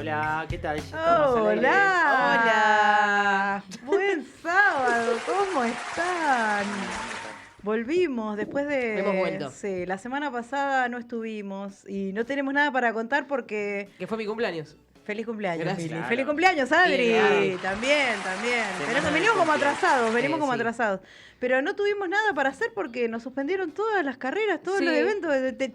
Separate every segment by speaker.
Speaker 1: Hola, ¿qué tal? Ya estamos al aire.
Speaker 2: Hola. Buen sábado, ¿cómo están? Volvimos después de...
Speaker 3: Hemos vuelto.
Speaker 2: Sí, la semana pasada no estuvimos y no tenemos nada para contar porque...
Speaker 3: Que fue mi cumpleaños.
Speaker 2: Feliz cumpleaños,
Speaker 3: Gracias.
Speaker 2: Mili.
Speaker 1: Claro.
Speaker 2: Feliz cumpleaños, Adri.
Speaker 3: Bien,
Speaker 2: También.
Speaker 1: Semana
Speaker 2: Venimos
Speaker 1: del
Speaker 2: como
Speaker 1: cumpleaños.
Speaker 2: atrasados, venimos como
Speaker 3: Sí.
Speaker 2: atrasados. Pero no tuvimos nada para hacer porque nos suspendieron todas las carreras, todos
Speaker 3: Sí.
Speaker 2: los eventos.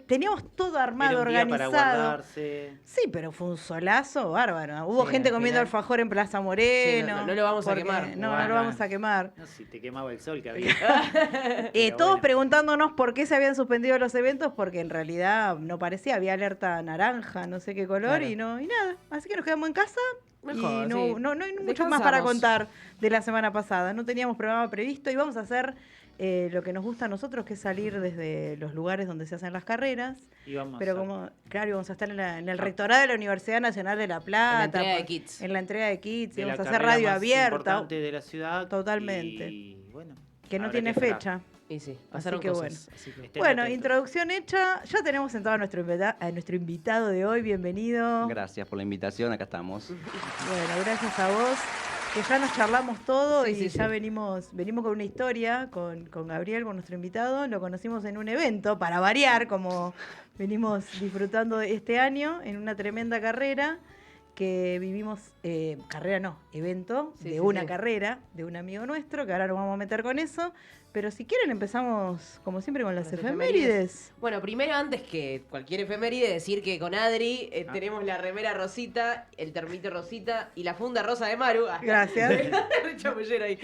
Speaker 2: Teníamos todo armado,
Speaker 1: Era un día para
Speaker 2: organizado.
Speaker 1: guardarse.
Speaker 2: Sí, pero fue un solazo bárbaro. Hubo
Speaker 3: Sí,
Speaker 2: gente
Speaker 3: al
Speaker 2: comiendo
Speaker 3: final.
Speaker 2: alfajor en Plaza Moreno.
Speaker 3: Sí, no lo vamos a
Speaker 2: porque-
Speaker 3: quemar.
Speaker 2: No, no
Speaker 1: Bueno,
Speaker 2: lo vamos a quemar.
Speaker 1: No sé si te quemaba el sol que había. Pero
Speaker 2: Todos
Speaker 1: bueno.
Speaker 2: preguntándonos por qué se habían suspendido los eventos, porque en realidad no parecía, había alerta naranja, no sé qué color,
Speaker 3: Claro.
Speaker 2: y nada. Así que nos quedamos en casa
Speaker 3: Mejor,
Speaker 2: y no,
Speaker 3: sí.
Speaker 2: no hay mucho más para
Speaker 3: Descansamos.
Speaker 2: contar de la semana pasada. No teníamos programa previsto y vamos a hacer lo que nos gusta a nosotros, que es salir desde los lugares donde se hacen las carreras.
Speaker 1: Y vamos
Speaker 2: Pero
Speaker 1: a-
Speaker 2: como, claro, íbamos a estar en el rectorado de la Universidad Nacional de La Plata.
Speaker 3: entrega de
Speaker 2: por-
Speaker 3: kits.
Speaker 2: En la entrega de kits,
Speaker 1: de la
Speaker 2: íbamos a hacer
Speaker 1: carrera
Speaker 2: radio
Speaker 1: más
Speaker 2: abierta,
Speaker 1: importante de la ciudad.
Speaker 2: Totalmente.
Speaker 1: Y bueno,
Speaker 2: que no
Speaker 1: habrá
Speaker 2: tiene
Speaker 1: esperar.
Speaker 2: fecha.
Speaker 3: Y sí, pasaron
Speaker 2: que
Speaker 3: cosas. Así que-
Speaker 1: Estén
Speaker 2: Bueno,
Speaker 1: atentos.
Speaker 2: introducción hecha. Ya tenemos sentado a nuestro invitado de hoy. Bienvenido.
Speaker 4: Gracias por la invitación, acá estamos.
Speaker 2: Bueno, gracias a vos. Que ya nos charlamos todo
Speaker 3: Sí,
Speaker 2: y
Speaker 3: sí,
Speaker 2: ya
Speaker 3: sí.
Speaker 2: venimos con una historia con Gabriel, con nuestro invitado. Lo conocimos en un evento, para variar, como venimos disfrutando de este año, en una tremenda carrera que vivimos, evento
Speaker 3: Sí,
Speaker 2: de
Speaker 3: sí,
Speaker 2: una
Speaker 3: sí.
Speaker 2: carrera de un amigo nuestro, que ahora nos vamos a meter con eso. Pero si quieren empezamos, como siempre, con las efemérides.
Speaker 3: Bueno, primero, antes que cualquier efeméride, decir que con Adri
Speaker 1: Ah.
Speaker 3: tenemos la remera rosita, el termito rosita y la funda rosa de Maru.
Speaker 2: Gracias.
Speaker 3: Re chamullera ahí.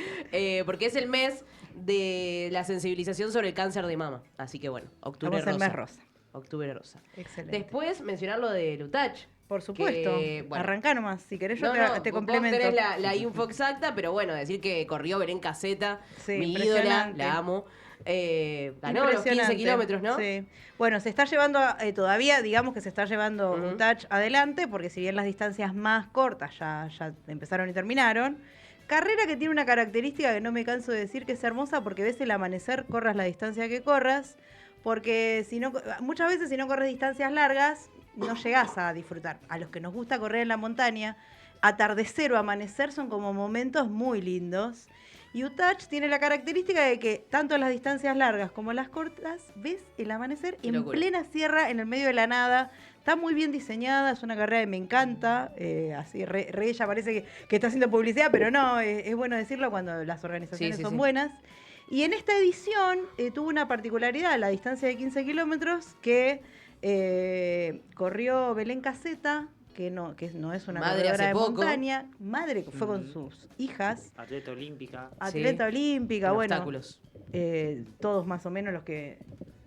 Speaker 3: Porque es el mes de la sensibilización sobre el cáncer de mama. Así que bueno, octubre
Speaker 2: Estamos en
Speaker 3: rosa.
Speaker 2: mes rosa.
Speaker 3: Octubre rosa.
Speaker 2: Excelente.
Speaker 3: Después, mencionar lo de Lutach.
Speaker 2: Por supuesto.
Speaker 3: bueno.
Speaker 2: Arrancá nomás, si querés yo te
Speaker 3: vos
Speaker 2: complemento.
Speaker 3: tenés la info exacta, pero bueno, decir que corrió Belén Caseta,
Speaker 2: Sí,
Speaker 3: mi ídola,
Speaker 2: impresionante.
Speaker 3: la amo. Ganó los 15
Speaker 2: Impresionante.
Speaker 3: kilómetros, ¿no?
Speaker 2: Sí. Bueno, se está llevando, todavía digamos que se está llevando
Speaker 3: Ujú.
Speaker 2: un touch adelante, porque si bien las distancias más cortas ya empezaron y terminaron, carrera que tiene una característica que no me canso de decir que es hermosa, porque ves el amanecer, corras la distancia que corras, porque muchas veces si no corres distancias largas, no llegás a disfrutar. A los que nos gusta correr en la montaña, atardecer o amanecer son como momentos muy lindos. Y Utach tiene la característica de que tanto las distancias largas como las cortas, ves el amanecer
Speaker 3: Qué
Speaker 2: en
Speaker 3: locura.
Speaker 2: plena sierra, en el medio de la nada. Está muy bien diseñada, es una carrera que me encanta. Así, re ella parece que está haciendo publicidad, pero no, es bueno decirlo cuando las organizaciones
Speaker 3: Sí, sí,
Speaker 2: son
Speaker 3: sí.
Speaker 2: buenas. Y en esta edición tuvo una particularidad, la distancia de 15 kilómetros, que corrió Belén Caseta, que no es una
Speaker 3: Madre
Speaker 2: corredora
Speaker 3: hace
Speaker 2: de
Speaker 3: poco.
Speaker 2: montaña, madre que fue con sus hijas,
Speaker 1: Atleta olímpica.
Speaker 2: atleta olímpica,
Speaker 3: En
Speaker 2: bueno,
Speaker 3: obstáculos.
Speaker 2: todos más o menos los que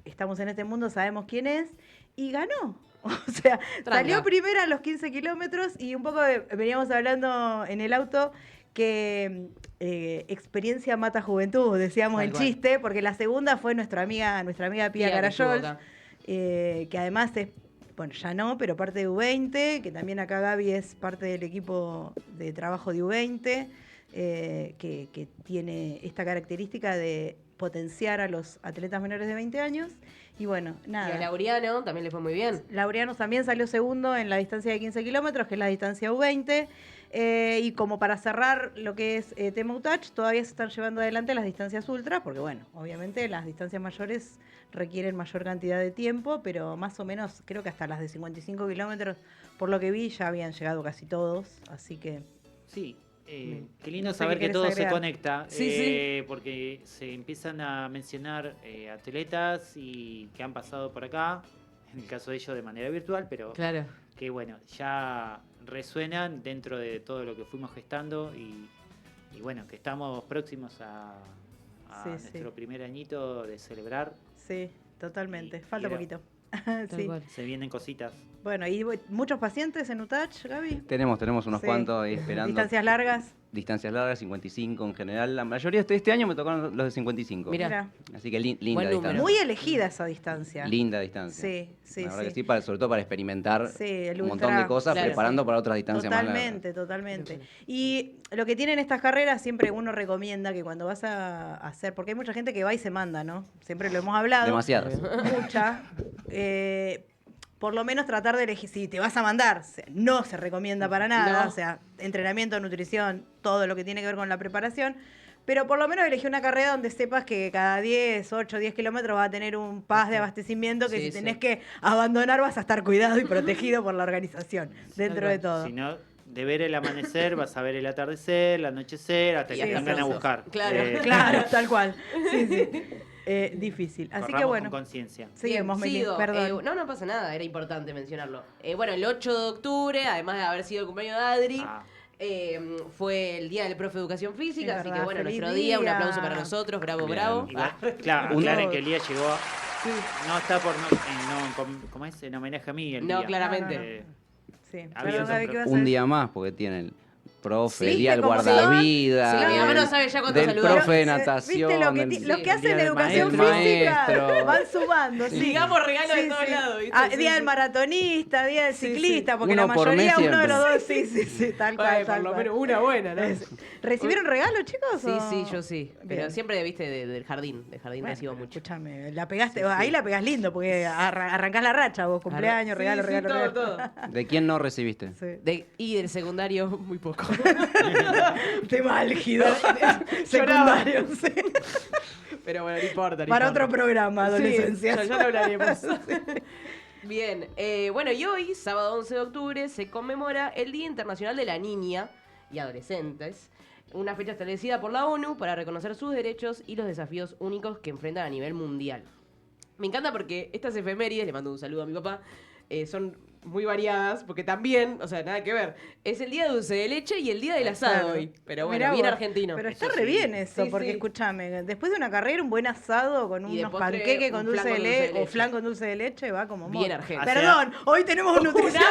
Speaker 2: estamos en este mundo sabemos quién es, y ganó. O sea,
Speaker 3: Tranca.
Speaker 2: salió primera a los 15 kilómetros y un poco veníamos hablando en el auto que experiencia mata juventud, decíamos
Speaker 3: Tal
Speaker 2: el
Speaker 3: cual.
Speaker 2: chiste, porque la segunda fue nuestra amiga Pía
Speaker 3: Pía, que estuvo
Speaker 2: Carayol,
Speaker 3: acá.
Speaker 2: que además es, bueno, ya no, pero parte de U20, que también acá Gaby es parte del equipo de trabajo de U20, que tiene esta característica de potenciar a los atletas menores de 20 años. Y bueno,
Speaker 3: Y
Speaker 2: nada.
Speaker 3: a Laureano también le fue muy bien.
Speaker 2: Laureano también salió segundo en la distancia de 15 kilómetros, que es la distancia U20. Y como para cerrar lo que es tema UTACH, todavía se están llevando adelante las distancias ultras, porque bueno, obviamente las distancias mayores requieren mayor cantidad de tiempo, pero más o menos creo que hasta las de 55 kilómetros, por lo que vi, ya habían llegado casi todos. Así que
Speaker 1: Sí, qué lindo
Speaker 2: No sé
Speaker 1: saber
Speaker 2: qué
Speaker 1: que
Speaker 2: querés
Speaker 1: todo
Speaker 2: agregar.
Speaker 1: se conecta.
Speaker 3: Sí,
Speaker 1: Porque se empiezan a mencionar atletas y que han pasado por acá, en el caso de ellos de manera virtual, pero
Speaker 3: Claro.
Speaker 1: que bueno, ya resuenan dentro de todo lo que fuimos gestando y bueno, que estamos próximos a
Speaker 2: Sí,
Speaker 1: nuestro
Speaker 2: sí.
Speaker 1: primer añito de celebrar.
Speaker 2: sí, totalmente.
Speaker 1: Y-
Speaker 2: Falta
Speaker 1: y
Speaker 2: poquito.
Speaker 3: Tal
Speaker 2: Sí.
Speaker 3: cual.
Speaker 1: Se vienen cositas.
Speaker 2: Bueno, ¿y muchos pacientes en UTACH, Gaby?
Speaker 4: Tenemos unos
Speaker 2: Sí.
Speaker 4: cuantos ahí esperando.
Speaker 2: Distancias largas.
Speaker 4: Distancias largas, 55 en general. La mayoría de este año me tocaron los de 55.
Speaker 3: Mirá.
Speaker 2: Mira,
Speaker 4: Así que linda
Speaker 3: Buen número.
Speaker 4: distancia.
Speaker 2: muy elegida esa distancia.
Speaker 4: Linda distancia.
Speaker 2: Sí, sí,
Speaker 4: La verdad
Speaker 2: sí.
Speaker 4: que sí, sobre todo para experimentar
Speaker 2: Sí, el
Speaker 4: un montón
Speaker 2: ultra.
Speaker 4: de cosas,
Speaker 3: Claro.
Speaker 4: preparando para otras distancias más largas.
Speaker 2: Totalmente, totalmente.
Speaker 3: Locura.
Speaker 2: Y lo que tienen estas carreras, siempre uno recomienda que cuando vas a hacer, porque hay mucha gente que va y se manda, ¿no? Siempre lo hemos hablado.
Speaker 4: Demasiadas.
Speaker 2: Mucha. por lo menos tratar de elegir, si te vas a mandar, no se recomienda para nada,
Speaker 3: No.
Speaker 2: o sea, entrenamiento, nutrición, todo lo que tiene que ver con la preparación, pero por lo menos elegí una carrera donde sepas que cada 8, 10 kilómetros va a tener un pas de abastecimiento que
Speaker 3: Sí,
Speaker 2: si tenés
Speaker 3: sí.
Speaker 2: que abandonar vas a estar cuidado y protegido por la organización, dentro de todo.
Speaker 1: Si no, de ver el amanecer vas a ver el atardecer, el anochecer, hasta
Speaker 3: Y
Speaker 1: que te
Speaker 3: hasta
Speaker 1: vengan a
Speaker 3: pronto.
Speaker 1: buscar.
Speaker 3: Claro.
Speaker 2: Claro, tal cual. Sí, sí. Difícil. Así que
Speaker 1: corramos
Speaker 2: bueno,
Speaker 1: con conciencia.
Speaker 2: seguimos,
Speaker 3: Bien,
Speaker 2: Meli,
Speaker 3: sigo.
Speaker 2: perdón.
Speaker 3: No pasa nada, era importante mencionarlo. Bueno, el 8 de octubre, además de haber sido el cumpleaños de Adri,
Speaker 1: Ah,
Speaker 3: fue el día del profe de educación física,
Speaker 2: Es
Speaker 3: así
Speaker 2: verdad,
Speaker 3: que bueno,
Speaker 2: feliz
Speaker 3: nuestro día, un
Speaker 2: día.
Speaker 3: aplauso para nosotros, bravo,
Speaker 4: Bien.
Speaker 3: bravo.
Speaker 1: igual,
Speaker 3: Ah,
Speaker 1: claro,
Speaker 4: Un-
Speaker 1: aclaren que Elías llegó a... No está por... ¿Cómo es? En homenaje a mí el
Speaker 3: No,
Speaker 1: día.
Speaker 3: claramente.
Speaker 1: Eh,
Speaker 2: Sí.
Speaker 1: Había
Speaker 2: Perdón,
Speaker 1: otro
Speaker 2: Gaby, ¿qué vas a
Speaker 4: Un
Speaker 2: decir?
Speaker 4: día más, porque tiene el profe,
Speaker 2: ¿Viste
Speaker 4: el día del
Speaker 2: cómo son?
Speaker 4: guardavidas.
Speaker 3: Sí, mi mamá no sabe ya cuánto
Speaker 4: del
Speaker 3: saludar.
Speaker 4: profe de
Speaker 2: Pero,
Speaker 4: natación.
Speaker 2: ¿viste lo que,
Speaker 4: del-
Speaker 2: los
Speaker 3: sí,
Speaker 2: que
Speaker 1: el
Speaker 2: hacen
Speaker 1: día del
Speaker 2: educación
Speaker 4: maestro.
Speaker 2: física van sumando? Sí.
Speaker 3: Digamos regalos de
Speaker 2: Sí,
Speaker 3: todos
Speaker 2: sí.
Speaker 3: lados, ¿viste?
Speaker 2: Ah,
Speaker 3: Sí,
Speaker 2: día
Speaker 3: sí.
Speaker 2: del maratonista, día del
Speaker 3: Sí,
Speaker 2: ciclista,
Speaker 3: sí.
Speaker 2: porque
Speaker 4: Uno
Speaker 2: la
Speaker 4: por
Speaker 2: mayoría,
Speaker 4: mes
Speaker 2: uno de los
Speaker 4: siempre.
Speaker 2: dos, sí, tal cual,
Speaker 3: Bueno,
Speaker 2: tal
Speaker 3: por lo
Speaker 2: cual.
Speaker 3: menos una buena, ¿no?
Speaker 2: ¿Recibieron regalos, chicos?
Speaker 3: Sí,
Speaker 2: o?
Speaker 3: sí, yo sí. Pero
Speaker 2: Bien.
Speaker 3: siempre, viste, del jardín
Speaker 2: Bueno,
Speaker 3: recibo mucho.
Speaker 2: escúchame, la pegaste,
Speaker 3: Sí, sí.
Speaker 2: ahí la pegás lindo, porque arrancás la racha vos, cumpleaños,
Speaker 3: Sí,
Speaker 2: regalo,
Speaker 3: sí,
Speaker 2: regalo,
Speaker 3: todo,
Speaker 2: regalo.
Speaker 3: todo.
Speaker 4: ¿De quién no recibiste?
Speaker 2: Sí.
Speaker 3: Y del secundario, muy poco.
Speaker 2: Tema álgido.
Speaker 3: Lloraba.
Speaker 2: Secundario, sí.
Speaker 3: Pero bueno, no importa. no
Speaker 2: Para
Speaker 3: importa.
Speaker 2: otro programa, adolescencia.
Speaker 3: Sí, ya lo hablaremos. Bien, bueno, y hoy, sábado 11 de octubre, se conmemora el Día Internacional de la Niña y Adolescentes, una fecha establecida por la ONU para reconocer sus derechos y los desafíos únicos que enfrentan a nivel mundial. Me encanta porque estas efemérides, le mando un saludo a mi papá, son muy variadas, porque también, o sea, nada que ver, es el día de dulce de leche y el día del asado
Speaker 2: Claro.
Speaker 3: hoy. Pero bueno,
Speaker 2: Mirá
Speaker 3: bien
Speaker 2: vos.
Speaker 3: argentino.
Speaker 2: Pero está
Speaker 1: Eso
Speaker 2: re
Speaker 1: sí.
Speaker 2: bien eso,
Speaker 3: Sí,
Speaker 2: porque
Speaker 3: sí.
Speaker 2: escúchame, después de una carrera, un buen asado con
Speaker 3: Y de
Speaker 2: unos
Speaker 3: postre,
Speaker 2: panqueques con
Speaker 3: un
Speaker 2: dulce
Speaker 3: flan
Speaker 2: de
Speaker 3: con dulce de
Speaker 2: leche o
Speaker 3: leche.
Speaker 2: flan con dulce de leche, va como
Speaker 3: Bien
Speaker 2: moda.
Speaker 3: argentino.
Speaker 2: Perdón, hoy tenemos un nutricionista.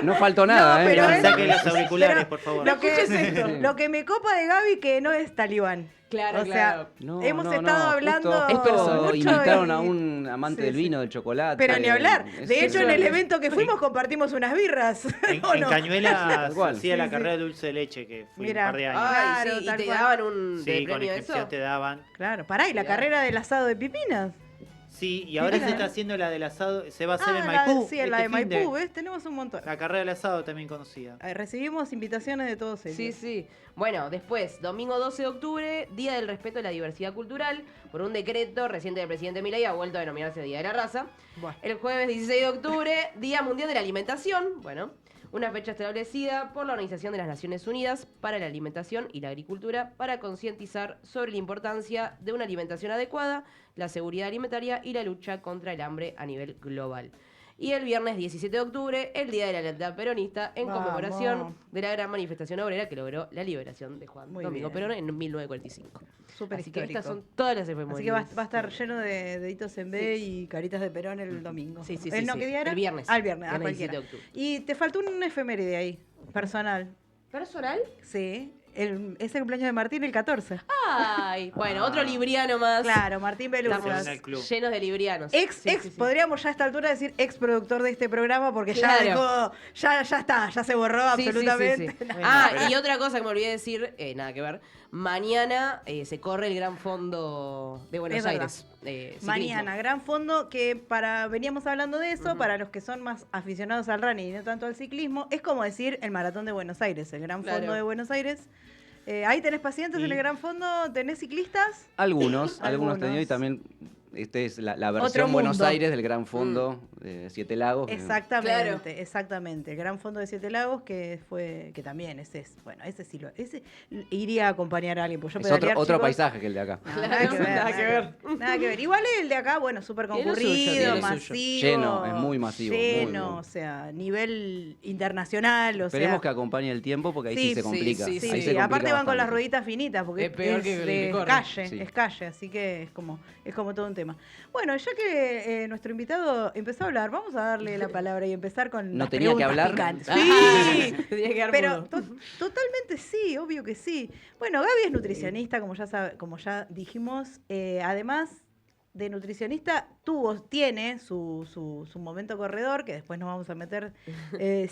Speaker 4: No faltó nada,
Speaker 2: No,
Speaker 4: ¿eh?
Speaker 2: pero
Speaker 1: que
Speaker 2: es-
Speaker 1: saquen los auriculares,
Speaker 2: pero
Speaker 1: por favor.
Speaker 2: Lo que,
Speaker 3: esto.
Speaker 2: lo que me copa de Gaby que no es talibán.
Speaker 3: Claro,
Speaker 2: o sea,
Speaker 3: claro.
Speaker 4: No,
Speaker 2: hemos
Speaker 4: no,
Speaker 2: estado
Speaker 4: no,
Speaker 2: hablando
Speaker 4: justo
Speaker 3: Es persona.
Speaker 2: mucho
Speaker 4: invitaron
Speaker 2: y-
Speaker 4: a un amante
Speaker 2: Sí,
Speaker 4: del
Speaker 2: sí.
Speaker 4: vino, del chocolate.
Speaker 2: Pero ni hablar.
Speaker 4: Es-
Speaker 2: De hecho, en el
Speaker 3: suerte.
Speaker 2: evento que fuimos compartimos unas birras. ¿o
Speaker 1: En
Speaker 2: no?
Speaker 1: Cañuelas
Speaker 4: Tal cual.
Speaker 1: hacía la
Speaker 2: Sí,
Speaker 1: carrera de dulce de leche que fui
Speaker 2: Mira.
Speaker 1: un par de años.
Speaker 3: Ay,
Speaker 2: Claro,
Speaker 3: sí, y
Speaker 2: tal
Speaker 3: te
Speaker 2: cual.
Speaker 3: daban un
Speaker 1: Sí,
Speaker 3: de
Speaker 1: con
Speaker 3: premio
Speaker 1: inscripción
Speaker 3: eso.
Speaker 1: te daban.
Speaker 2: Claro, pará, y la
Speaker 3: Mirá.
Speaker 2: carrera del asado de pipinas.
Speaker 1: Sí, y ahora
Speaker 2: Mira.
Speaker 1: se está haciendo la del asado, se va a hacer en
Speaker 2: la de-
Speaker 1: Maipú.
Speaker 2: sí, la
Speaker 1: este
Speaker 2: de
Speaker 1: fin
Speaker 2: Maipú, ¿ves? Tenemos un montón.
Speaker 1: La carrera del asado también conocida.
Speaker 2: Recibimos invitaciones de todos ellos.
Speaker 3: Sí, sí. Bueno, después, domingo 12 de octubre, Día del Respeto a la Diversidad Cultural, por un decreto reciente del presidente Milei, ha vuelto a denominarse Día de la Raza.
Speaker 2: Buah.
Speaker 3: El jueves 16 de octubre, Día Mundial de la Alimentación, bueno, una fecha establecida por la Organización de las Naciones Unidas para la Alimentación y la Agricultura para concientizar sobre la importancia de una alimentación adecuada, la seguridad alimentaria y la lucha contra el hambre a nivel global. Y el viernes 17 de octubre, el Día de la Lealtad Peronista, en
Speaker 2: Vamos.
Speaker 3: conmemoración de la gran manifestación obrera que logró la liberación de Juan
Speaker 2: Muy
Speaker 3: Domingo
Speaker 2: bien.
Speaker 3: Perón en 1945.
Speaker 2: Súper
Speaker 3: Así que
Speaker 2: histórico.
Speaker 3: estas son todas las efemérides.
Speaker 2: Así que va a estar lleno de deditos en B y caritas de Perón el domingo.
Speaker 3: Sí, sí,
Speaker 2: ¿El
Speaker 3: sí,
Speaker 2: no
Speaker 3: sí.
Speaker 2: qué día era?
Speaker 3: El viernes.
Speaker 2: Ah, el viernes,
Speaker 3: Viernes
Speaker 2: cualquiera.
Speaker 3: 17 de octubre.
Speaker 2: Y te faltó un efeméride ahí, personal.
Speaker 3: ¿Personal?
Speaker 2: Sí, es el cumpleaños de Martín el 14.
Speaker 3: Ay, bueno, otro libriano más.
Speaker 2: Claro, Martín
Speaker 3: Estamos
Speaker 2: Belusas.
Speaker 1: en el club.
Speaker 3: llenos de librianos.
Speaker 2: Ex,
Speaker 3: Sí,
Speaker 2: ex,
Speaker 3: sí, sí.
Speaker 2: podríamos ya a esta altura decir ex productor de este programa porque ya
Speaker 3: Claro.
Speaker 2: dejó, ya está, ya se borró
Speaker 3: Sí, sí, sí,
Speaker 2: absolutamente.
Speaker 3: sí.
Speaker 1: Bueno,
Speaker 3: Ah,
Speaker 1: pero-
Speaker 3: y otra cosa que me olvidé decir, nada que ver. Mañana se corre el Gran Fondo de Buenos
Speaker 2: Es verdad.
Speaker 3: Aires. Ciclismo.
Speaker 2: Mañana, gran fondo que veníamos hablando de eso,
Speaker 3: Ujú.
Speaker 2: para los que son más aficionados al running y no tanto al ciclismo, es como decir el Maratón de Buenos Aires, el Gran
Speaker 3: Claro.
Speaker 2: Fondo de Buenos Aires. Ahí tenés pacientes en
Speaker 1: Y-
Speaker 2: el Gran Fondo, tenés ciclistas.
Speaker 4: Algunos
Speaker 2: Algunos.
Speaker 4: tenido y también este es la
Speaker 2: Otro
Speaker 4: versión Buenos
Speaker 2: mundo.
Speaker 4: Aires del Gran Fondo de Siete Lagos.
Speaker 2: Exactamente,
Speaker 3: Claro.
Speaker 2: exactamente. El Gran Fondo de Siete Lagos que también ese iría a acompañar a alguien, pues yo
Speaker 4: Es otro,
Speaker 2: pedalear,
Speaker 4: otro
Speaker 2: chicos,
Speaker 4: paisaje que el de acá.
Speaker 2: no,
Speaker 3: Claro,
Speaker 2: nada que ver,
Speaker 3: nada que ver.
Speaker 2: Nada que ver. Igual el de acá, bueno, súper
Speaker 3: Tiene lo suyo,
Speaker 2: concurrido,
Speaker 3: tiene lo
Speaker 2: masivo.
Speaker 3: suyo.
Speaker 4: Lleno, es muy masivo, muy,
Speaker 2: Lleno,
Speaker 4: muy.
Speaker 2: o sea, nivel internacional, o
Speaker 4: Esperemos
Speaker 2: sea.
Speaker 4: que acompañe el tiempo porque ahí
Speaker 2: Sí,
Speaker 4: sí se
Speaker 2: sí,
Speaker 4: complica.
Speaker 3: sí,
Speaker 4: Ahí
Speaker 2: Sí,
Speaker 4: se complica
Speaker 2: aparte van con las
Speaker 4: bastante.
Speaker 2: rueditas finitas porque
Speaker 3: Es peor que el que corre.
Speaker 2: calle,
Speaker 4: Sí.
Speaker 2: es calle, así que es como todo un tema. Bueno, ya que nuestro invitado empezó a hablar, vamos a darle la palabra y empezar con
Speaker 4: ¿No
Speaker 2: las
Speaker 4: tenía que
Speaker 2: preguntas
Speaker 4: hablar?
Speaker 2: picantes.
Speaker 3: Ah,
Speaker 2: Sí,
Speaker 3: tenía que quedar
Speaker 2: pero
Speaker 3: mudo.
Speaker 2: totalmente sí, obvio que sí. Bueno, Gaby es nutricionista, como ya dijimos. Además de nutricionista, tiene su momento corredor, que después nos vamos a meter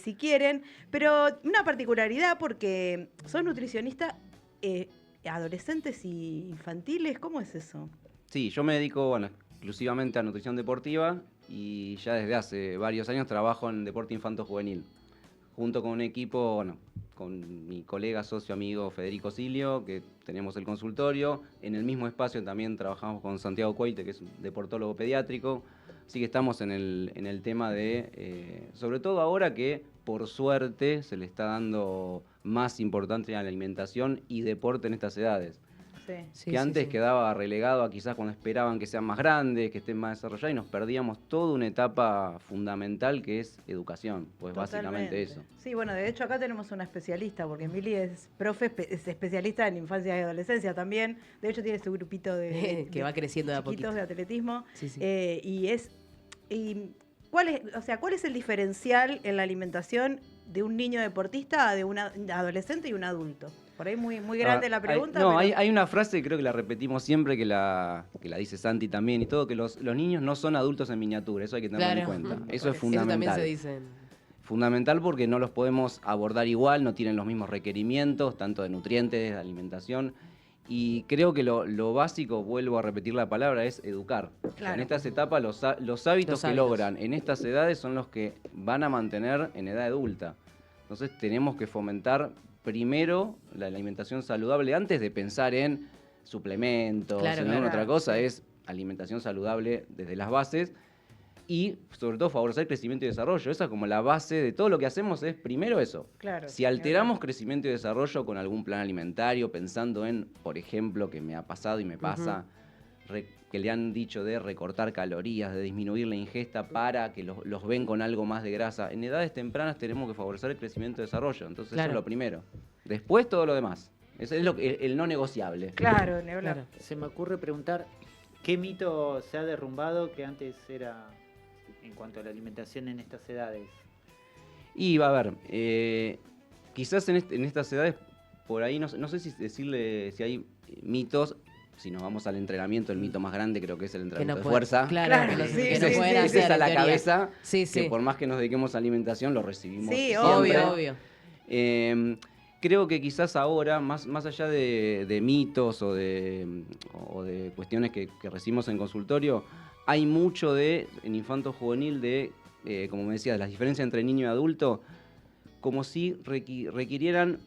Speaker 2: si quieren. Pero una particularidad porque sos nutricionista adolescentes y infantiles. ¿Cómo es eso?
Speaker 4: Sí, yo me dedico, bueno, exclusivamente a nutrición deportiva y ya desde hace varios años trabajo en deporte infanto-juvenil, junto con un equipo, bueno, con mi colega, socio, amigo Federico Silio, que tenemos el consultorio. En el mismo espacio también trabajamos con Santiago Coite, que es un deportólogo pediátrico. Así que estamos en el tema de, sobre todo ahora que por suerte se le está dando más importancia a la alimentación y deporte en estas edades.
Speaker 2: Sí.
Speaker 4: Que antes quedaba relegado a quizás cuando esperaban que sean más grandes, que estén más desarrollados, y nos perdíamos toda una etapa fundamental que es educación, pues
Speaker 2: Totalmente.
Speaker 4: básicamente eso.
Speaker 2: Sí, bueno, de hecho acá tenemos una especialista, porque Mili es profe, es especialista en infancia y adolescencia también. De hecho tiene su grupito de
Speaker 3: Que va creciendo de a
Speaker 2: chiquitos
Speaker 3: poquito.
Speaker 2: de atletismo.
Speaker 3: Sí, sí.
Speaker 2: ¿Cuál es el diferencial en la alimentación de un niño deportista a de un adolescente y un adulto? Por ahí muy grande la pregunta.
Speaker 4: Hay una frase que creo que la repetimos siempre, que la dice Santi también y todo, que los niños no son adultos en miniatura, eso hay que tenerlo en cuenta. Eso es fundamental.
Speaker 3: Eso también se dice.
Speaker 4: Fundamental porque no los podemos abordar igual, no tienen los mismos requerimientos, tanto de nutrientes, de alimentación. Y creo que lo básico, vuelvo a repetir la palabra, es educar.
Speaker 2: Claro.
Speaker 4: En estas etapas los hábitos que logran en estas edades son los que van a mantener en edad adulta. Entonces tenemos que fomentar primero la alimentación saludable antes de pensar en suplementos,
Speaker 3: Claro,
Speaker 4: en
Speaker 3: claro.
Speaker 4: otra cosa, es alimentación saludable desde las bases. Y sobre todo favorecer crecimiento y desarrollo. Esa es como la base de todo lo que hacemos, es primero eso.
Speaker 2: Claro,
Speaker 4: Si alteramos crecimiento y desarrollo con algún plan alimentario, pensando en, por ejemplo, que me ha pasado y me pasa, que le han dicho de recortar calorías, de disminuir la ingesta para que los ven con algo más de grasa. En edades tempranas tenemos que favorecer el crecimiento y desarrollo. Entonces eso es lo primero. Después todo lo demás. Eso es el no negociable.
Speaker 2: Claro, ni hablar.
Speaker 3: Claro.
Speaker 1: Se me ocurre preguntar, ¿qué mito se ha derrumbado que antes era en cuanto a la alimentación en estas edades?
Speaker 4: Y va a ver, quizás en estas edades, por ahí, no sé si decirle si hay mitos. Si nos vamos al entrenamiento, el mito más grande creo que es el entrenamiento de fuerza.
Speaker 3: Claro,
Speaker 2: sí,
Speaker 3: que
Speaker 2: sí,
Speaker 3: no pueden
Speaker 2: sí,
Speaker 4: Ese es
Speaker 3: hacer,
Speaker 4: a la
Speaker 3: en teoría.
Speaker 4: cabeza,
Speaker 3: Sí,
Speaker 4: que
Speaker 3: sí.
Speaker 4: por más que nos dediquemos a alimentación, lo recibimos
Speaker 2: Sí,
Speaker 4: siempre.
Speaker 3: Obvio.
Speaker 4: Creo que quizás ahora, más allá de mitos o de cuestiones que recibimos en consultorio, hay mucho en infanto juvenil como me decía, de las diferencias entre niño y adulto, como si requirieran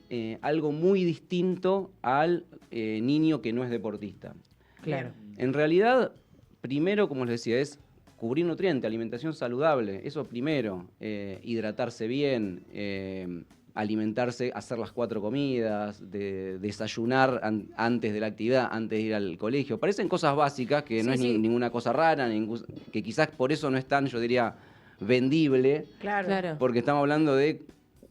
Speaker 4: algo muy distinto al niño que no es deportista.
Speaker 3: Claro.
Speaker 4: En realidad, primero, como les decía, es cubrir nutrientes, alimentación saludable, eso primero, hidratarse bien, alimentarse, hacer las 4 comidas, desayunar antes de la actividad, antes de ir al colegio. Parecen cosas básicas, que no es ninguna cosa rara, que quizás por eso no es tan, yo diría, vendible,
Speaker 2: Claro.
Speaker 4: porque estamos hablando de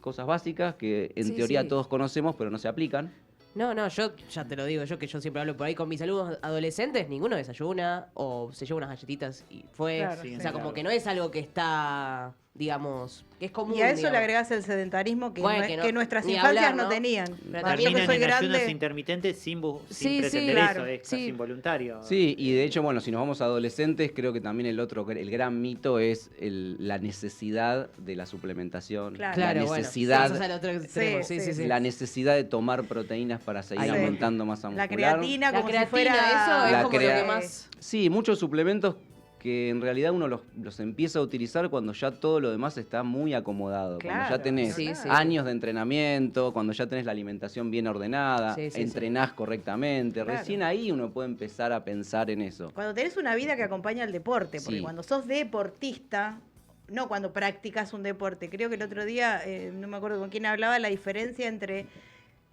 Speaker 4: cosas básicas que en teoría
Speaker 3: sí.
Speaker 4: todos conocemos, pero no se aplican.
Speaker 3: No, yo ya te lo digo, yo siempre hablo por ahí con mis alumnos adolescentes, ninguno desayuna o se lleva unas galletitas y fue.
Speaker 2: Claro,
Speaker 1: sí,
Speaker 3: o sea, como
Speaker 1: claro.
Speaker 3: que no es algo que está, digamos, que es común.
Speaker 2: Y a eso
Speaker 3: digamos.
Speaker 2: le agregás el sedentarismo
Speaker 3: Bueno,
Speaker 2: que nuestras
Speaker 3: ni
Speaker 2: infancias
Speaker 3: hablar,
Speaker 2: no
Speaker 3: ¿no?
Speaker 2: tenían.
Speaker 3: Pero
Speaker 2: A mí, que
Speaker 1: Terminan
Speaker 2: soy
Speaker 1: en ayunos
Speaker 2: grande.
Speaker 1: intermitentes sin
Speaker 3: Sí,
Speaker 1: pretender
Speaker 2: claro,
Speaker 1: eso, es
Speaker 3: sí.
Speaker 1: casi involuntario.
Speaker 4: Sí, y de hecho, bueno, si nos vamos a adolescentes, creo que también el gran mito es la necesidad de la suplementación,
Speaker 2: Claro.
Speaker 3: Claro,
Speaker 4: la
Speaker 3: bueno,
Speaker 4: necesidad,
Speaker 3: eso es al otro extremo,
Speaker 2: Sí,
Speaker 3: sí, sí.
Speaker 4: la necesidad de tomar proteínas para seguir
Speaker 3: Ahí va.
Speaker 4: aumentando masa
Speaker 2: La
Speaker 4: muscular.
Speaker 2: creatina
Speaker 3: La
Speaker 2: como
Speaker 3: creatina,
Speaker 2: si fuera...
Speaker 3: eso es
Speaker 4: La
Speaker 3: como lo
Speaker 4: crea-
Speaker 3: que más.
Speaker 4: Sí, muchos suplementos que en realidad uno los empieza a utilizar cuando ya todo lo demás está muy acomodado. Cuando
Speaker 2: Claro,
Speaker 4: ya tenés
Speaker 3: Sí, sí.
Speaker 4: años de entrenamiento, cuando ya tenés la alimentación bien ordenada,
Speaker 3: Sí, sí,
Speaker 4: entrenás correctamente.
Speaker 2: Claro.
Speaker 4: Recién ahí uno puede empezar a pensar en eso.
Speaker 2: Cuando tenés una vida que acompaña al deporte, porque
Speaker 4: Sí.
Speaker 2: cuando sos deportista, no cuando practicas un deporte. Creo que el otro día, no me acuerdo con quién hablaba, la diferencia entre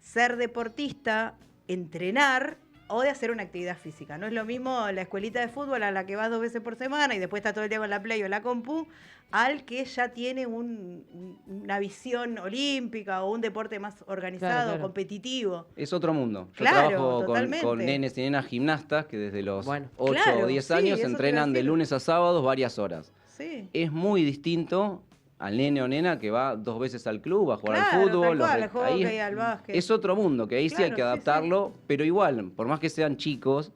Speaker 2: ser deportista, entrenar o de hacer una actividad física. No es lo mismo la escuelita de fútbol a la que vas 2 veces por semana y después estás todo el día con la Play o la compu, al que ya tiene una visión olímpica o un deporte más organizado,
Speaker 3: Claro.
Speaker 2: competitivo.
Speaker 4: Es otro mundo. Yo
Speaker 2: Claro,
Speaker 4: trabajo con
Speaker 2: totalmente.
Speaker 4: nenes y nenas gimnastas que desde los
Speaker 3: Bueno.
Speaker 4: 8
Speaker 2: Claro,
Speaker 4: o 10
Speaker 2: sí,
Speaker 4: años
Speaker 2: eso te iba a
Speaker 4: entrenan de
Speaker 2: decir.
Speaker 4: lunes a sábados varias horas.
Speaker 2: Sí.
Speaker 4: Es muy distinto al nene o nena que va 2 veces al club a jugar
Speaker 2: Claro,
Speaker 4: al fútbol.
Speaker 2: tal cual,
Speaker 4: los
Speaker 2: al hockey, al básquet.
Speaker 4: es otro mundo, que ahí sí hay
Speaker 2: Claro,
Speaker 4: que
Speaker 2: sí,
Speaker 4: adaptarlo, pero igual, por más que sean chicos,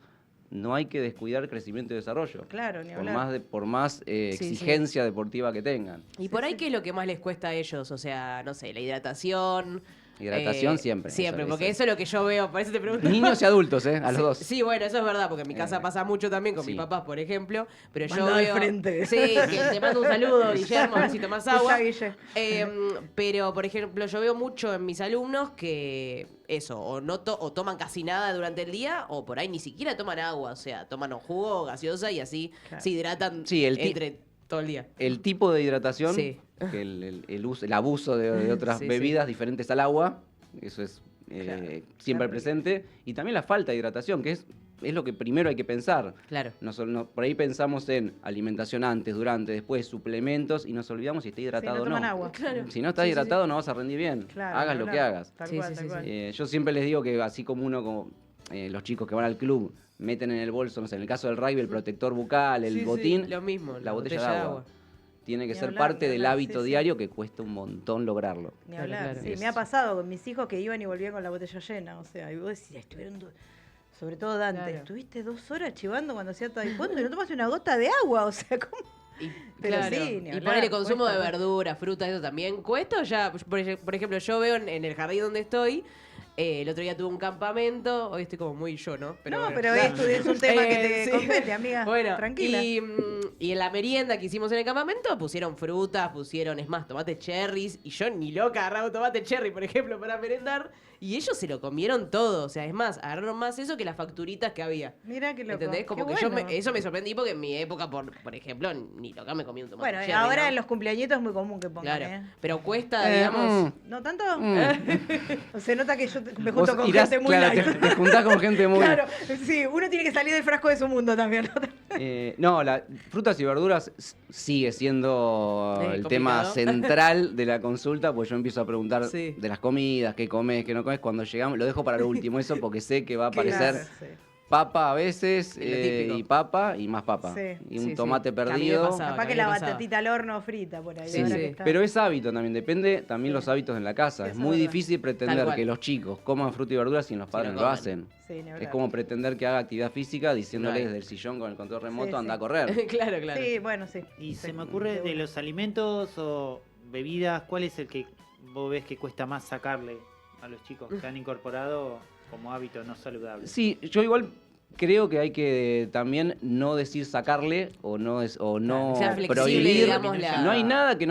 Speaker 4: no hay que descuidar crecimiento y desarrollo.
Speaker 2: Claro, ni
Speaker 4: Por
Speaker 2: hablar.
Speaker 4: más
Speaker 3: Sí,
Speaker 4: exigencia deportiva que tengan.
Speaker 3: Y por ahí, ¿qué es lo que más les cuesta a ellos? O sea, no sé, la hidratación,
Speaker 4: Hidratación siempre.
Speaker 3: Siempre,
Speaker 4: eso
Speaker 3: porque
Speaker 4: dice.
Speaker 3: eso es lo que yo veo, por eso te pregunto.
Speaker 4: Niños y adultos, a los dos.
Speaker 3: Sí, bueno, eso es verdad, porque en mi casa pasa mucho también con
Speaker 4: sí.
Speaker 3: mis papás, por ejemplo. Pero yo
Speaker 2: Mandado al
Speaker 3: veo.
Speaker 2: frente.
Speaker 3: Sí, que te mando un saludo, Guillermo, a ver si tomás agua.
Speaker 2: Escuchá, Guille.
Speaker 3: Pero, por ejemplo, yo veo mucho en mis alumnos que eso, o no o toman casi nada durante el día, o por ahí ni siquiera toman agua, o sea, toman o jugo o gaseosa y así
Speaker 2: Claro.
Speaker 3: se hidratan
Speaker 4: Sí,
Speaker 3: entre todo el día.
Speaker 4: El tipo de hidratación,
Speaker 3: Sí.
Speaker 4: que el abuso de otras
Speaker 3: Sí,
Speaker 4: bebidas diferentes al agua, eso es siempre
Speaker 2: Claro.
Speaker 4: presente. Y también la falta de hidratación, que es lo que primero hay que pensar.
Speaker 3: Claro.
Speaker 4: Por ahí pensamos en alimentación antes, durante, después, suplementos, y nos olvidamos si está hidratado
Speaker 2: no
Speaker 4: o no.
Speaker 2: toman agua.
Speaker 3: Claro.
Speaker 4: Si no estás
Speaker 3: Sí, sí, sí.
Speaker 4: hidratado no vas a rendir bien.
Speaker 2: Claro,
Speaker 4: hagas
Speaker 2: ni
Speaker 4: lo que
Speaker 2: hablar.
Speaker 4: hagas.
Speaker 2: Tal
Speaker 3: Sí,
Speaker 2: cual,
Speaker 3: sí,
Speaker 2: tal
Speaker 3: sí,
Speaker 2: cual.
Speaker 4: Yo siempre les digo que así como uno, como los chicos que van al club, meten en el bolso, no sé, en el caso del rugby, el protector bucal, el
Speaker 3: Sí, sí,
Speaker 4: botín,
Speaker 3: lo mismo,
Speaker 4: la botella de agua. Tiene que
Speaker 2: Ni
Speaker 4: ser
Speaker 2: hablar,
Speaker 4: parte
Speaker 2: ni
Speaker 4: del
Speaker 2: hablar,
Speaker 4: hábito
Speaker 2: sí, sí.
Speaker 4: diario que cuesta un montón lograrlo.
Speaker 2: Ni
Speaker 3: Claro,
Speaker 2: hablar.
Speaker 3: claro.
Speaker 2: Sí,
Speaker 4: Es-
Speaker 2: me ha pasado con mis hijos que iban y volvían con la botella llena. O sea, y vos decís, estuvieron, sobre todo Dante,
Speaker 3: Claro.
Speaker 2: estuviste 2 horas chivando cuando hacía taekwondo y no tomaste una gota de agua. O sea, ¿cómo?
Speaker 3: Y,
Speaker 2: Pero
Speaker 3: claro,
Speaker 2: sí, ni
Speaker 3: y
Speaker 2: hablar,
Speaker 3: ponerle consumo
Speaker 2: cuesta,
Speaker 3: de
Speaker 2: cuesta.
Speaker 3: verduras, frutas, eso también. ¿Cuesta o ya? Por ejemplo, yo veo en el jardín donde estoy, el otro día tuve un campamento, hoy estoy como muy yo, ¿no?
Speaker 2: No,
Speaker 3: bueno.
Speaker 2: pero esto es un tema que te
Speaker 3: Sí.
Speaker 2: compete, amiga.
Speaker 3: Bueno,
Speaker 2: Tranquila.
Speaker 3: y en la merienda que hicimos en el campamento pusieron frutas, pusieron, es más, tomate cherries, y yo ni loca agarraba un tomate cherry, por ejemplo, para merendar, y ellos se lo comieron todo, o sea, es más, agarraron más eso que las facturitas que había.
Speaker 2: Mira qué loco.
Speaker 3: ¿Entendés? Como
Speaker 2: Qué
Speaker 3: que
Speaker 2: bueno.
Speaker 3: eso me sorprendí porque en mi época, por ejemplo, ni loca me comí un tomate
Speaker 2: Bueno,
Speaker 3: cherry,
Speaker 2: ahora
Speaker 3: ¿no?
Speaker 2: en los cumpleañitos es muy común que pongan,
Speaker 3: Claro,
Speaker 2: ¿eh?
Speaker 3: pero cuesta, digamos...
Speaker 2: ¿No tanto?
Speaker 4: Mm.
Speaker 2: O se nota que yo me
Speaker 4: Vos
Speaker 2: junto con
Speaker 4: irás-
Speaker 2: gente muy
Speaker 4: claro,
Speaker 2: light.
Speaker 4: te juntás con gente muy...
Speaker 2: Claro, sí, uno tiene que salir del frasco de su mundo también. ¿no?
Speaker 4: No, frutas y verduras sigue siendo el
Speaker 3: complicado.
Speaker 4: tema central de la consulta, porque yo empiezo a preguntar
Speaker 3: Sí.
Speaker 4: de las comidas, qué comes, qué no comes. Cuando llegamos, lo dejo para lo último eso, porque sé que va a aparecer
Speaker 2: Claro, sí.
Speaker 4: papa a veces,
Speaker 3: Es lo típico.
Speaker 4: y papa, y más papa.
Speaker 2: Sí.
Speaker 4: Y
Speaker 3: Sí,
Speaker 4: un
Speaker 3: sí.
Speaker 4: tomate
Speaker 3: Que a mí me
Speaker 4: perdido.
Speaker 3: pasaba.
Speaker 2: Capaz
Speaker 3: que
Speaker 2: que
Speaker 3: a mí
Speaker 2: la
Speaker 3: me pasaba.
Speaker 2: batatita al horno frita por ahí.
Speaker 3: Sí,
Speaker 2: ahora
Speaker 3: sí.
Speaker 2: que está.
Speaker 4: Pero es hábito también, depende también los hábitos en la casa.
Speaker 2: Eso
Speaker 4: Es
Speaker 2: es
Speaker 4: muy
Speaker 2: verdad.
Speaker 4: difícil
Speaker 3: Tal
Speaker 4: pretender
Speaker 3: cual.
Speaker 4: que los chicos coman fruta y verduras si los padres
Speaker 3: no
Speaker 4: no lo
Speaker 3: comen.
Speaker 4: hacen.
Speaker 2: Sí, ni hablar.
Speaker 4: Es como pretender que haga actividad física diciéndole
Speaker 3: Right.
Speaker 4: desde el sillón con el control remoto,
Speaker 2: Sí,
Speaker 4: anda
Speaker 2: sí.
Speaker 4: a correr.
Speaker 3: Claro, claro.
Speaker 2: Sí, bueno, sí.
Speaker 1: Y
Speaker 2: Sí,
Speaker 1: se me ocurre de
Speaker 2: una.
Speaker 1: los alimentos o bebidas, ¿cuál es el que vos ves que cuesta más sacarle a los chicos que han incorporado como hábito no saludable?
Speaker 4: Sí, yo igual creo que hay que también no decir sacarle o no
Speaker 3: que sea flexible,
Speaker 4: prohibir.
Speaker 3: digamos, la-
Speaker 4: No hay nada que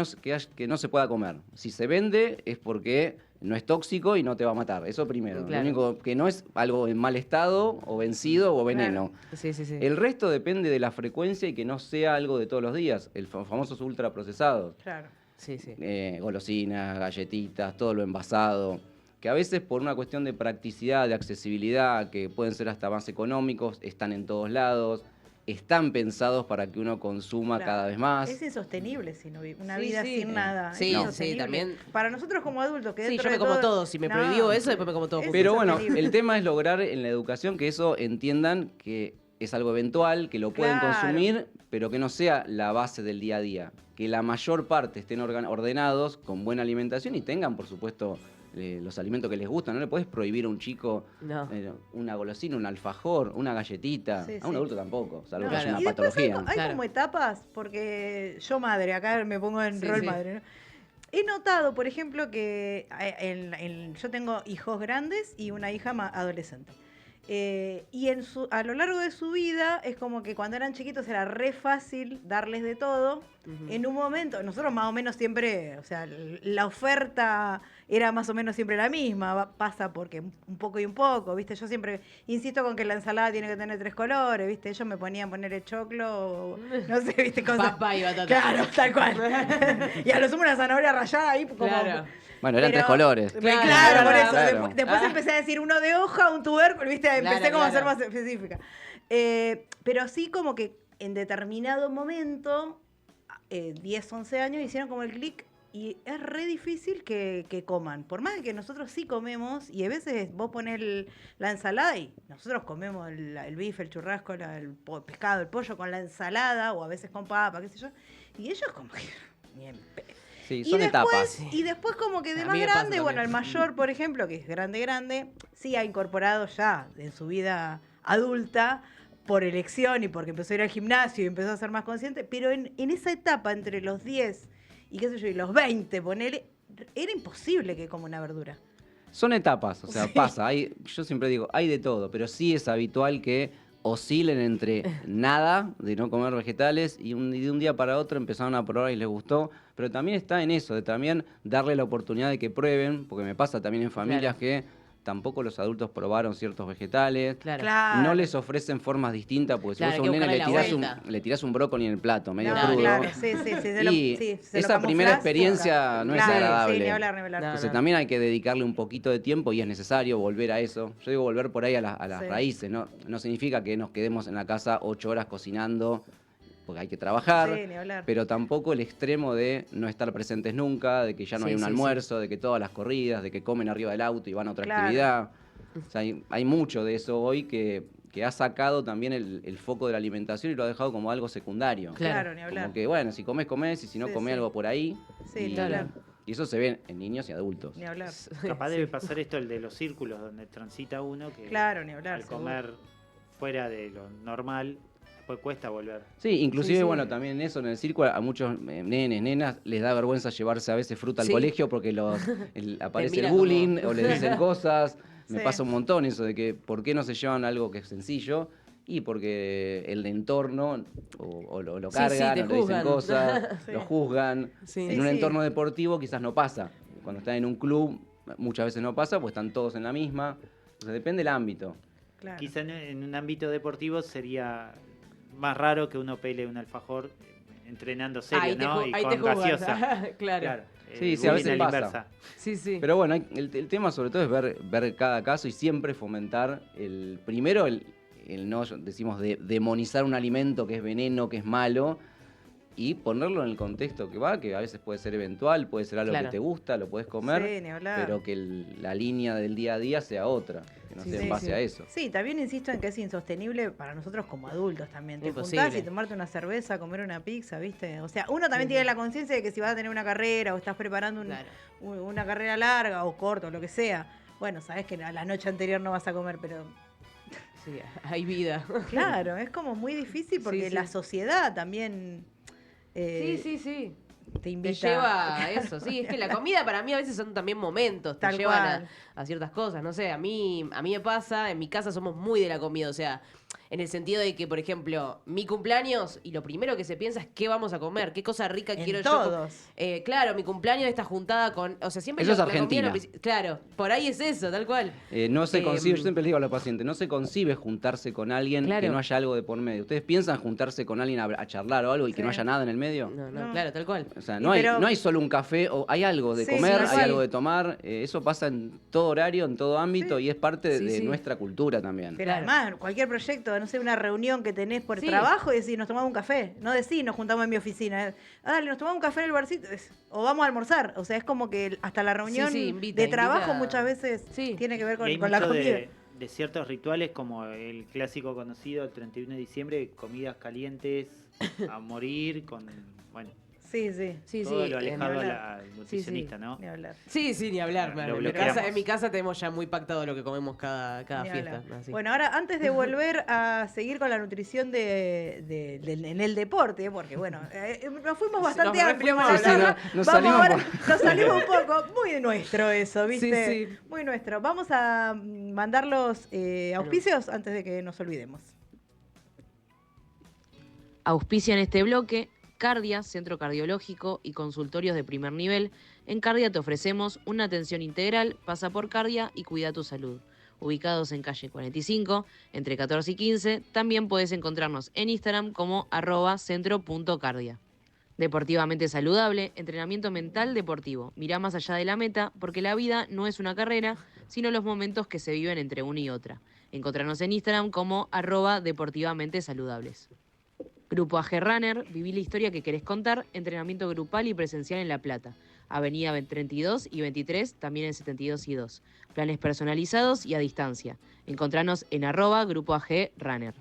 Speaker 4: que no se pueda comer. Si se vende es porque no es tóxico y no te va a matar. Eso primero.
Speaker 3: Claro.
Speaker 4: Lo único que no es algo en mal estado o vencido o veneno.
Speaker 3: Sí, sí, sí.
Speaker 4: El resto depende de la frecuencia y que no sea algo de todos los días. Los famosos ultraprocesados.
Speaker 2: Claro.
Speaker 3: Sí, sí.
Speaker 4: Golosinas, galletitas, todo lo envasado, que a veces por una cuestión de practicidad, de accesibilidad, que pueden ser hasta más económicos, están en todos lados, están pensados para que uno consuma
Speaker 2: Claro.
Speaker 4: cada vez más.
Speaker 2: Es insostenible si no una
Speaker 3: Sí,
Speaker 2: vida
Speaker 3: sí.
Speaker 2: sin nada.
Speaker 3: Sí,
Speaker 2: es
Speaker 3: sí,
Speaker 2: insostenible.
Speaker 3: también.
Speaker 2: Para nosotros como adultos, que
Speaker 3: Sí,
Speaker 2: dentro
Speaker 3: yo me
Speaker 2: de
Speaker 3: como
Speaker 2: todo-
Speaker 3: todo. Si me
Speaker 2: No,
Speaker 3: prohibió eso, después me como todo.
Speaker 2: es
Speaker 3: junto.
Speaker 4: Pero bueno,
Speaker 2: insostenible.
Speaker 4: el tema es lograr en la educación que eso entiendan que es algo eventual, que lo pueden
Speaker 2: Claro.
Speaker 4: consumir, pero que no sea la base del día a día. Que la mayor parte estén ordenados, con buena alimentación y tengan, por supuesto, los alimentos que les gustan. No le puedes prohibir a un chico
Speaker 3: No.
Speaker 4: una golosina, un alfajor, una galletita.
Speaker 2: Sí,
Speaker 4: a un
Speaker 2: sí.
Speaker 4: adulto tampoco, salvo
Speaker 2: No,
Speaker 4: que haya
Speaker 3: claro.
Speaker 4: una
Speaker 2: y después
Speaker 4: patología.
Speaker 2: hay
Speaker 3: Claro.
Speaker 2: como etapas, porque yo madre, acá me pongo en
Speaker 3: Sí,
Speaker 2: rol
Speaker 3: sí.
Speaker 2: madre, ¿no? He notado, por ejemplo, que yo tengo hijos grandes y una hija adolescente. Y a lo largo de su vida es como que cuando eran chiquitos era re fácil darles de todo.
Speaker 3: Ujú.
Speaker 2: En un momento, nosotros más o menos siempre, o sea, la oferta era más o menos siempre la misma, pasa porque un poco y un poco, ¿viste? Yo siempre insisto con que la ensalada tiene que tener 3 colores, ¿viste? Ellos me ponían poner el choclo, o no sé, ¿viste? Cosas.
Speaker 3: Papa y batata.
Speaker 2: Claro, tal cual. Y a lo sumo una zanahoria rallada ahí como...
Speaker 3: Claro.
Speaker 4: Bueno, eran
Speaker 2: Pero-
Speaker 4: 3 colores.
Speaker 2: Claro,
Speaker 3: Claro,
Speaker 2: por eso.
Speaker 4: claro.
Speaker 2: Después
Speaker 3: Ah.
Speaker 2: empecé a decir uno de hoja, un tubérculo, ¿viste? Empecé
Speaker 3: Claro,
Speaker 2: como a ser
Speaker 3: claro.
Speaker 2: más específica. Pero sí como que en determinado momento, 10, 11 años, hicieron como el clic y es re difícil que coman. Por más de que nosotros sí comemos y a veces vos ponés la ensalada y nosotros comemos el bife, el churrasco, el pescado, el pollo con la ensalada o a veces con papa, qué sé yo. Y ellos como que... ni en pe-
Speaker 4: Sí,
Speaker 2: y
Speaker 4: son
Speaker 2: después,
Speaker 4: etapas.
Speaker 2: y después como que de
Speaker 3: A
Speaker 2: más
Speaker 3: mí me pasa
Speaker 2: grande, bueno, el
Speaker 3: también.
Speaker 2: mayor, por ejemplo, que es grande, sí ha incorporado ya en su vida adulta, por elección y porque empezó a ir al gimnasio y empezó a ser más consciente, pero en esa etapa entre los 10 y qué sé yo, y los 20, ponele, era imposible que coma una verdura.
Speaker 4: Son etapas, o sea,
Speaker 2: Sí.
Speaker 4: pasa. Yo siempre digo, hay de todo, pero sí es habitual que oscilen entre nada, de no comer vegetales, y de un día para otro empezaron a probar y les gustó. Pero también está en eso, de también darle la oportunidad de que prueben, porque me pasa también en familias
Speaker 3: Claro.
Speaker 4: que tampoco los adultos probaron ciertos vegetales.
Speaker 3: Claro.
Speaker 2: Claro.
Speaker 4: No les ofrecen formas distintas, porque si
Speaker 3: Claro,
Speaker 4: vos a
Speaker 3: hay
Speaker 4: un
Speaker 3: que
Speaker 4: nene
Speaker 3: buscarle la vuelta.
Speaker 4: le tirás un brócoli en el plato, medio
Speaker 2: No,
Speaker 4: crudo.
Speaker 2: claro, sí, se lo-
Speaker 4: Y
Speaker 2: sí, se lo
Speaker 4: esa primera
Speaker 2: camuflás,
Speaker 4: experiencia no es
Speaker 2: claro,
Speaker 4: agradable.
Speaker 2: Sí, ni hablar, ni hablar.
Speaker 3: No,
Speaker 4: Entonces también hay que dedicarle un poquito de tiempo y es necesario volver a eso. Yo digo volver por ahí a las
Speaker 2: Sí.
Speaker 4: raíces, ¿no? No significa que nos quedemos en la casa 8 horas cocinando, porque hay que trabajar,
Speaker 2: Sí, ni hablar.
Speaker 4: pero tampoco el extremo de no estar presentes nunca, de que ya no
Speaker 3: Sí,
Speaker 4: hay un
Speaker 3: sí,
Speaker 4: almuerzo, de que todas las corridas, de que comen arriba del auto y van a otra
Speaker 2: Claro.
Speaker 4: actividad. O sea, hay mucho de eso hoy que ha sacado también el foco de la alimentación y lo ha dejado como algo secundario.
Speaker 3: Claro.
Speaker 2: Claro, ni hablar.
Speaker 4: Como que, bueno, si comes, comés, y si no,
Speaker 2: Sí,
Speaker 4: comés
Speaker 2: sí.
Speaker 4: algo por ahí.
Speaker 2: Sí,
Speaker 4: y,
Speaker 2: ni hablar.
Speaker 4: y eso se ve en niños y adultos.
Speaker 2: Ni hablar.
Speaker 1: Capaz debe pasar esto, el de los círculos, donde transita uno, que
Speaker 2: Claro, ni hablar.
Speaker 1: al
Speaker 2: seguro.
Speaker 1: comer fuera de lo normal, después cuesta volver.
Speaker 4: Sí, inclusive,
Speaker 3: Sí, sí.
Speaker 4: bueno, también eso en el círculo, a muchos nenes, nenas, les da vergüenza llevarse a veces fruta al
Speaker 3: Sí.
Speaker 4: colegio porque aparece el
Speaker 3: miran
Speaker 4: bullying
Speaker 3: como-
Speaker 4: o les dicen cosas. Me
Speaker 2: Sí.
Speaker 4: pasa un montón eso de que ¿por qué no se llevan algo que es sencillo? Y porque el entorno o lo
Speaker 3: Sí,
Speaker 4: cargan,
Speaker 3: sí, te
Speaker 4: o le dicen
Speaker 3: juzgan.
Speaker 4: cosas,
Speaker 2: Sí.
Speaker 4: lo juzgan.
Speaker 3: Sí.
Speaker 4: En
Speaker 2: Sí,
Speaker 4: un
Speaker 2: sí.
Speaker 4: entorno deportivo quizás no pasa. Cuando están en un club muchas veces no pasa, pues están todos en la misma. Entonces depende del ámbito.
Speaker 2: Claro.
Speaker 1: Quizá en un ámbito deportivo sería más raro que uno pele un alfajor entrenando serio,
Speaker 3: Ahí te,
Speaker 1: ¿no?
Speaker 3: ju-
Speaker 1: Y
Speaker 3: ahí te
Speaker 1: con
Speaker 3: juzgan.
Speaker 1: gaseosa.
Speaker 3: Claro.
Speaker 4: Sí,
Speaker 1: el
Speaker 4: sí, a
Speaker 1: bullying
Speaker 4: veces
Speaker 1: la
Speaker 4: pasa.
Speaker 1: inversa.
Speaker 3: Sí, sí.
Speaker 4: Pero bueno, el tema sobre todo es ver cada caso y siempre fomentar primero el no, decimos, demonizar un alimento que es veneno, que es malo, y ponerlo en el contexto que va, que a veces puede ser eventual, puede ser algo
Speaker 3: Claro.
Speaker 4: que te gusta, lo puedes comer,
Speaker 2: Sí, ni hablar.
Speaker 4: pero que la línea del día a día sea otra, que no
Speaker 3: Sí,
Speaker 4: sea
Speaker 3: sí,
Speaker 4: en base
Speaker 3: sí.
Speaker 4: a eso.
Speaker 2: Sí, también insisto en que es insostenible para nosotros como adultos también. Te
Speaker 3: Imposible.
Speaker 2: juntás y tomarte una cerveza, comer una pizza, ¿viste? O sea, uno también tiene la conciencia de que si vas a tener una carrera o estás preparando
Speaker 3: Claro.
Speaker 2: una carrera larga o corta o lo que sea, bueno, sabes que a la noche anterior no vas a comer, pero
Speaker 3: Sí, hay vida.
Speaker 2: claro, es como muy difícil porque
Speaker 3: sí.
Speaker 2: la sociedad también
Speaker 3: Sí, sí.
Speaker 2: te
Speaker 3: Te
Speaker 2: invita
Speaker 3: lleva a eso, sí. Es que la comida para mí a veces son también momentos, te
Speaker 2: Tal
Speaker 3: llevan
Speaker 2: cual.
Speaker 3: a ciertas cosas. No sé, a mí me pasa, en mi casa somos muy de la comida, o sea, en el sentido de que, por ejemplo, mi cumpleaños y lo primero que se piensa es qué vamos a comer, qué cosa rica
Speaker 2: En
Speaker 3: quiero
Speaker 2: todos.
Speaker 3: yo. Claro, mi cumpleaños está juntada con, o sea, siempre
Speaker 4: Eso es
Speaker 3: la comida
Speaker 4: Argentina.
Speaker 3: claro, por ahí es eso, tal cual.
Speaker 4: No se concibe,
Speaker 3: Em,
Speaker 4: yo siempre le digo a los pacientes, no se concibe juntarse con alguien
Speaker 3: Claro.
Speaker 4: que no haya algo de por medio. ¿Ustedes piensan juntarse con alguien a charlar o algo y que no
Speaker 2: Sí.
Speaker 4: haya nada en el medio?
Speaker 3: No,
Speaker 2: No.
Speaker 3: claro, tal cual.
Speaker 4: O sea,
Speaker 2: Y
Speaker 4: no hay,
Speaker 2: pero-
Speaker 4: no hay solo un café, o hay algo de
Speaker 2: Sí,
Speaker 4: comer,
Speaker 2: sí,
Speaker 4: hay
Speaker 2: sí.
Speaker 4: algo de tomar. Eso pasa en todo horario, en todo ámbito,
Speaker 2: Sí.
Speaker 4: y es parte
Speaker 3: Sí,
Speaker 4: de
Speaker 3: sí.
Speaker 4: nuestra cultura también.
Speaker 2: Pero
Speaker 3: Claro.
Speaker 2: además, cualquier proyecto, no sé, una reunión que tenés por
Speaker 3: Sí.
Speaker 2: trabajo y decís, nos tomamos un café. No decís, nos juntamos en mi oficina. Dale, nos tomamos un café en el barcito. O vamos a almorzar. O sea, es como que hasta la reunión
Speaker 3: sí, invita,
Speaker 2: de trabajo
Speaker 3: invita.
Speaker 2: muchas veces
Speaker 3: Sí.
Speaker 2: tiene que ver
Speaker 1: Y hay
Speaker 2: con la
Speaker 1: mucho
Speaker 2: comida.
Speaker 1: de ciertos rituales como el clásico conocido el 31 de diciembre, comidas calientes a morir, con bueno,
Speaker 2: Sí, sí.
Speaker 3: Sí,
Speaker 1: todo
Speaker 3: sí.
Speaker 1: lo alejado
Speaker 2: hablar.
Speaker 1: al nutricionista, ¿no?
Speaker 2: Ni hablar.
Speaker 3: Sí, sí, ni hablar.
Speaker 1: Lo
Speaker 3: claro.
Speaker 1: bloqueamos.
Speaker 3: En mi casa tenemos ya muy pactado lo que comemos cada
Speaker 2: Ni
Speaker 3: fiesta.
Speaker 2: hablar.
Speaker 3: así.
Speaker 2: Bueno, ahora antes de volver a seguir con la nutrición en el deporte, porque bueno, nos fuimos bastante
Speaker 3: Nos
Speaker 2: amplios
Speaker 3: refuimos
Speaker 2: con la
Speaker 3: a
Speaker 2: charla.
Speaker 4: hablar. Nos
Speaker 2: Vamos
Speaker 4: salimos
Speaker 2: ahora, nos salimos un poco, muy nuestro eso, ¿viste?
Speaker 3: Sí, sí.
Speaker 2: Muy nuestro. Vamos a mandar los auspicios antes de que nos olvidemos.
Speaker 5: Auspician este bloque Cardia, Centro Cardiológico y Consultorios de Primer Nivel. En Cardia te ofrecemos una atención integral, pasa por Cardia y cuida tu salud. Ubicados en calle 45, entre 14 y 15, también puedes encontrarnos en Instagram como @centro.cardia. Deportivamente saludable, entrenamiento mental deportivo. Mirá más allá de la meta, porque la vida no es una carrera, sino los momentos que se viven entre una y otra. Encontrarnos en Instagram como @deportivamente saludables. Grupo AG Runner, viví la historia que querés contar, entrenamiento grupal y presencial en La Plata. Avenida 32 y 23, también en 72 y 2. Planes personalizados y a distancia. Encontranos en @Grupo AG Runner.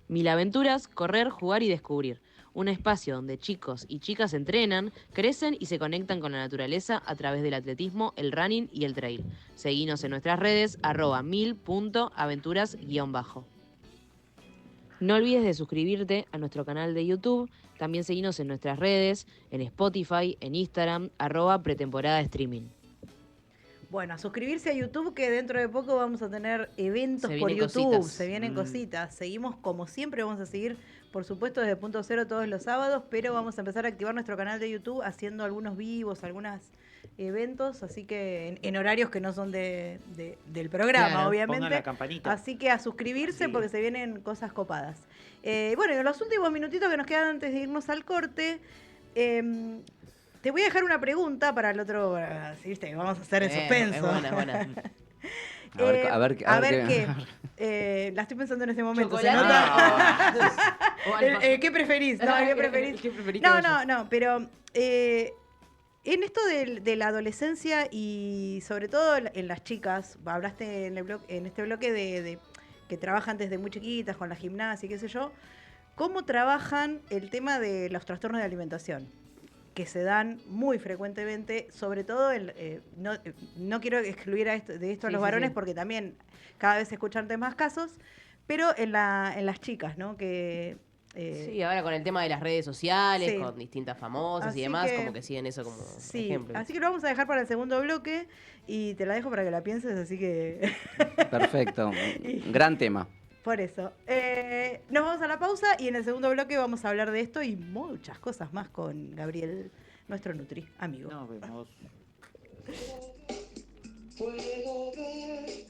Speaker 5: Mil aventuras, correr, jugar y descubrir. Un espacio donde chicos y chicas entrenan, crecen y se conectan con la naturaleza a través del atletismo, el running y el trail. Seguinos en nuestras redes @mil.aventuras_. No olvides de suscribirte a nuestro canal de YouTube. También seguinos en nuestras redes, en Spotify, en Instagram, @pretemporada streaming.
Speaker 2: Bueno, a suscribirse a YouTube, que dentro de poco vamos a tener eventos
Speaker 3: Se
Speaker 2: por
Speaker 3: vienen
Speaker 2: YouTube.
Speaker 3: cositas.
Speaker 2: Se vienen cositas. Seguimos como siempre, vamos a seguir, por supuesto, desde Punto Cero todos los sábados, pero vamos a empezar a activar nuestro canal de YouTube haciendo algunos vivos, algunos eventos, así que en horarios que no son del programa,
Speaker 3: Claro,
Speaker 2: obviamente.
Speaker 1: Pongan la campanita.
Speaker 2: Así que a suscribirse
Speaker 1: Sí.
Speaker 2: porque se vienen cosas copadas. Bueno, y en los últimos minutitos que nos quedan antes de irnos al corte, te voy a dejar una pregunta para el otro. Sí, viste, vamos a hacer el suspenso.
Speaker 3: Es buena, es buena.
Speaker 4: A ver
Speaker 2: qué. La estoy pensando en este momento. ¿se
Speaker 3: Chocolate.
Speaker 2: nota?
Speaker 3: O alfajor.
Speaker 2: ¿Qué preferís? No, ¿qué preferís?
Speaker 3: ¿Qué preferís
Speaker 2: No,
Speaker 3: que vaya?
Speaker 2: no, pero en esto de la adolescencia y sobre todo en las chicas, hablaste en este bloque de que trabajan desde muy chiquitas con la gimnasia y qué sé yo, ¿cómo trabajan el tema de los trastornos de alimentación? Que se dan muy frecuentemente, sobre todo, no quiero excluir de esto a
Speaker 3: Sí,
Speaker 2: los
Speaker 3: sí,
Speaker 2: varones
Speaker 3: sí.
Speaker 2: porque también cada vez se escuchan más casos, pero en las chicas, ¿no? Que
Speaker 3: Sí, ahora con el tema de las redes sociales,
Speaker 2: Sí.
Speaker 3: con distintas famosas
Speaker 2: Así
Speaker 3: y demás,
Speaker 2: que-
Speaker 3: como que siguen eso como
Speaker 2: sí,
Speaker 3: ejemplo.
Speaker 2: así que lo vamos a dejar para el segundo bloque y te la dejo para que la pienses, así que
Speaker 4: Perfecto. Gran tema.
Speaker 2: por eso. Nos vamos a la pausa y en el segundo bloque vamos a hablar de esto y muchas cosas más con Gabriel, nuestro Nutri, amigo.
Speaker 1: Nos vemos.
Speaker 6: Puedo ver